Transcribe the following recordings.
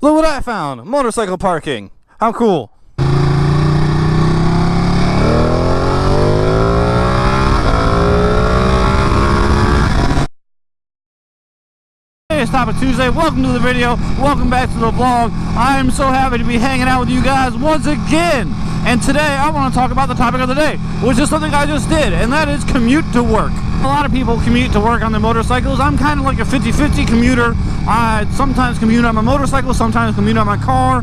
Look what I found! Motorcycle parking! How cool! Hey, it's Top of Tuesday. Welcome to the video. Welcome back to the vlog. I am so happy to be hanging out with you guys once again. And today I want to talk about the topic of the day, which is something I just did, and that is commute to work. A lot of people commute to work on their motorcycles. I'm kind of like a 50-50 commuter. I sometimes commute on my motorcycle, sometimes commute on my car.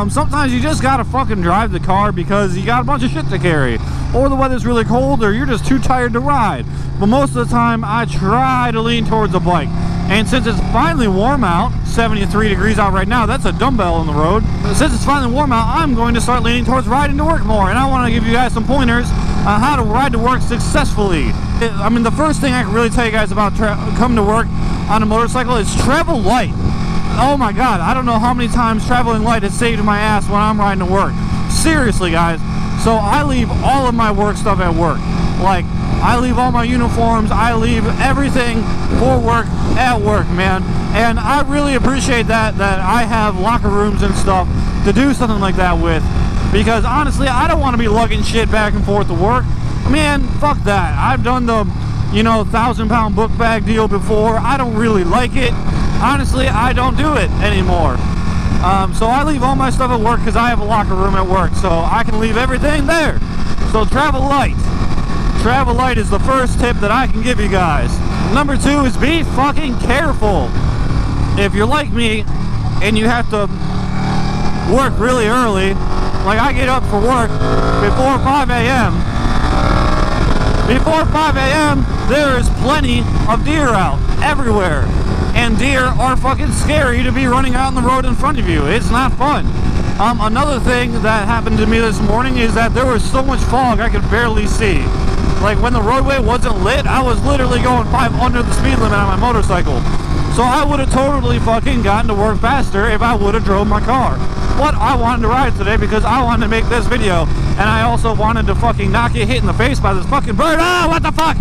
Sometimes you just gotta fucking drive the car because you got a bunch of shit to carry, or the weather's really cold, or you're just too tired to ride. But most of the time I try to lean towards a bike. And since it's finally warm out, 73 degrees out right now, that's a dumbbell on the road. But since it's finally warm out, I'm going to start leaning towards riding to work more. And I want to give you guys some pointers on how to ride to work successfully. I mean, the first thing I can really tell you guys about coming to work on a motorcycle is travel light. Oh my God, I don't know how many times traveling light has saved my ass when I'm riding to work. Seriously, guys. So I leave all of my work stuff at work. Like, I leave all my uniforms, I leave everything for work at work, man. And I really appreciate that I have locker rooms and stuff to do something like that with. Because honestly, I don't want to be lugging shit back and forth to work. Man, fuck that. I've done the, 1,000-pound book bag deal before. I don't really like it. Honestly, I don't do it anymore. So I leave all my stuff at work because I have a locker room at work. So I can leave everything there. So travel light. Travel light is the first tip that I can give you guys. Number 2 is be fucking careful. If you're like me and you have to work really early, like I get up for work before 5 a.m. Before 5 a.m. there is plenty of deer out everywhere. And deer are fucking scary to be running out on the road in front of you. It's not fun. Another thing that happened to me this morning is that there was so much fog I could barely see. Like when the roadway wasn't lit, I was literally going 5 under the speed limit on my motorcycle. So I would have totally fucking gotten to work faster if I would have drove my car. But I wanted to ride today because I wanted to make this video. And I also wanted to fucking not get hit in the face by this fucking bird. Ah, what the fuck?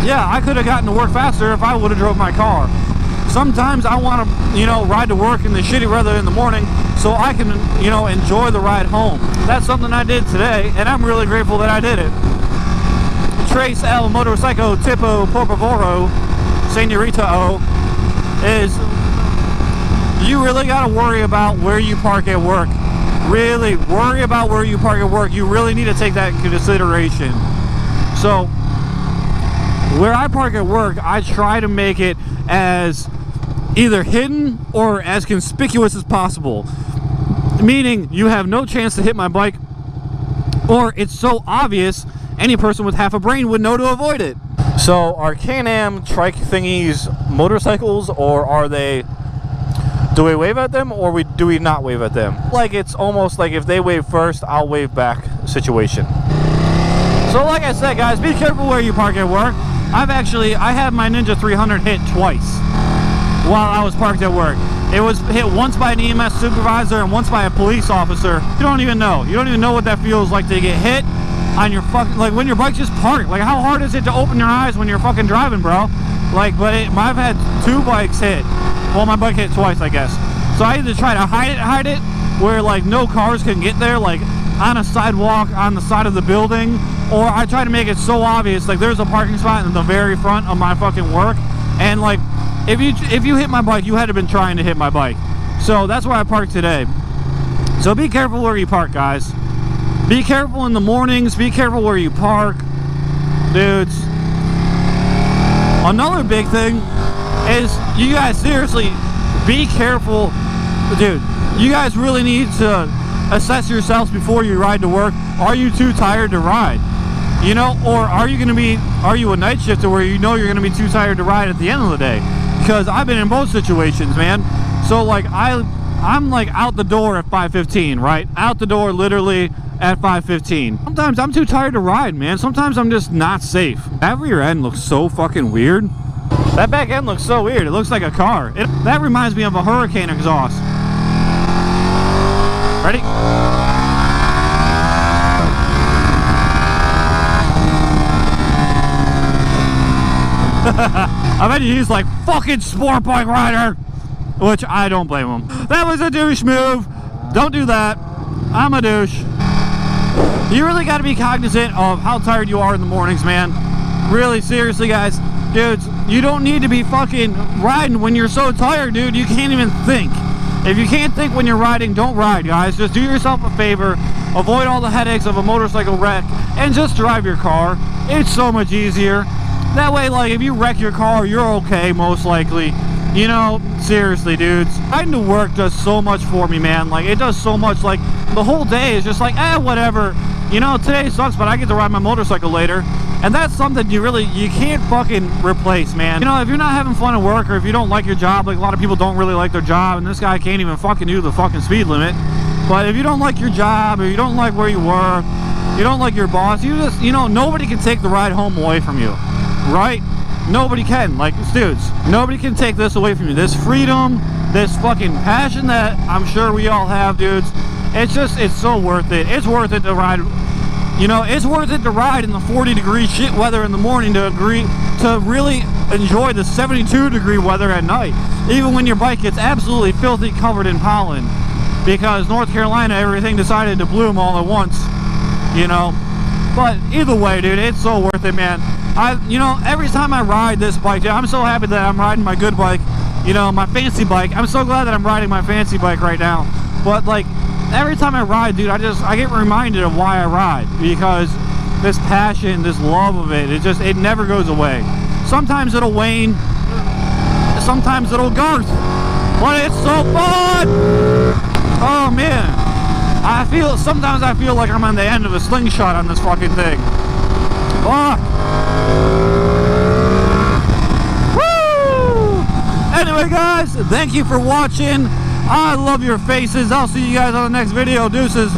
Yeah, I could have gotten to work faster if I would have drove my car. Sometimes I want to, ride to work in the shitty weather in the morning so I can, enjoy the ride home. That's something I did today, and I'm really grateful that I did it. Trace el motorcycle tipo por favor, señorita O, is you really got to worry about where you park at work. Really worry about where you park at work. You really need to take that into consideration. So where I park at work, I try to make it as either hidden or as conspicuous as possible. Meaning you have no chance to hit my bike, or it's so obvious any person with half a brain would know to avoid it. So are Can-Am trike thingies motorcycles, or are they, do we wave at them or do we not wave at them? Like, it's almost like if they wave first, I'll wave back situation. So like I said, guys, be careful where you park at work. I had my Ninja 300 hit twice while I was parked at work. It was hit once by an EMS supervisor and once by a police officer. You don't even know what that feels like to get hit on your fucking, like when your bike's just parked. Like, how hard is it to open your eyes when you're fucking driving, bro? Like, but I've had 2 bikes hit. Well, my bike hit twice, I guess. So I either try to hide it where like no cars can get there, like on a sidewalk on the side of the building, or I try to make it so obvious, like there's a parking spot in the very front of my fucking work, and like if you hit my bike, you had to been trying to hit my bike. So that's where I parked today. So be careful where you park, guys. Be careful in the mornings. Be careful where you park, dudes. Another big thing is you guys seriously be careful, dude. You guys really need to assess yourselves before you ride to work. Are you too tired to ride? Or are you a night shifter where you're gonna be too tired to ride at the end of the day? Because I've been in both situations, man. So like I'm like out the door at 5:15, right? Out the door literally at 5:15. Sometimes I'm too tired to ride, man. Sometimes I'm just not safe. That rear end looks so fucking weird. That back end looks so weird. It looks like a car. That reminds me of a Hurricane exhaust. Ready? I bet he's like, fucking sport bike rider. which I don't blame him. That was a douche move. Don't do that. I'm a douche. You really got to be cognizant of how tired you are in the mornings, man. Really, seriously, guys. Dudes, you don't need to be fucking riding when you're so tired, dude. You can't even think. If you can't think when you're riding, don't ride, guys. Just do yourself a favor. Avoid all the headaches of a motorcycle wreck and just drive your car. It's so much easier. That way, like, if you wreck your car, you're okay, most likely. You know, seriously, dudes. Riding to work does so much for me, man. Like, it does so much. Like, the whole day is just like, whatever. You know, today sucks, but I get to ride my motorcycle later. And that's something you can't fucking replace, man. You know, if you're not having fun at work, or if you don't like your job, like a lot of people don't really like their job, and this guy can't even fucking do the fucking speed limit. But if you don't like your job, or you don't like where you work, you don't like your boss, you know, nobody can take the ride home away from you, right? Nobody can. Like, dudes, nobody can take this away from you. This freedom, this fucking passion that I'm sure we all have, dudes. It's so worth it. It's worth it to ride. You know, it's worth it to ride in the 40-degree shit weather in the morning to really enjoy the 72-degree weather at night. Even when your bike gets absolutely filthy covered in pollen. Because North Carolina, everything decided to bloom all at once. You know. But either way, dude, it's so worth it, man. You know, every time I ride this bike, dude, I'm so happy that I'm riding my good bike. You know, my fancy bike. I'm so glad that I'm riding my fancy bike right now. But, like, every time I ride, dude, I get reminded of why I ride, because this passion, this love of it, it never goes away. Sometimes it'll wane, sometimes it'll girth, but it's so fun. Oh man, sometimes I feel like I'm on the end of a slingshot on this fucking thing. Fuck. Woo! Anyway, guys, thank you for watching. I love your faces. I'll see you guys on the next video. Deuces.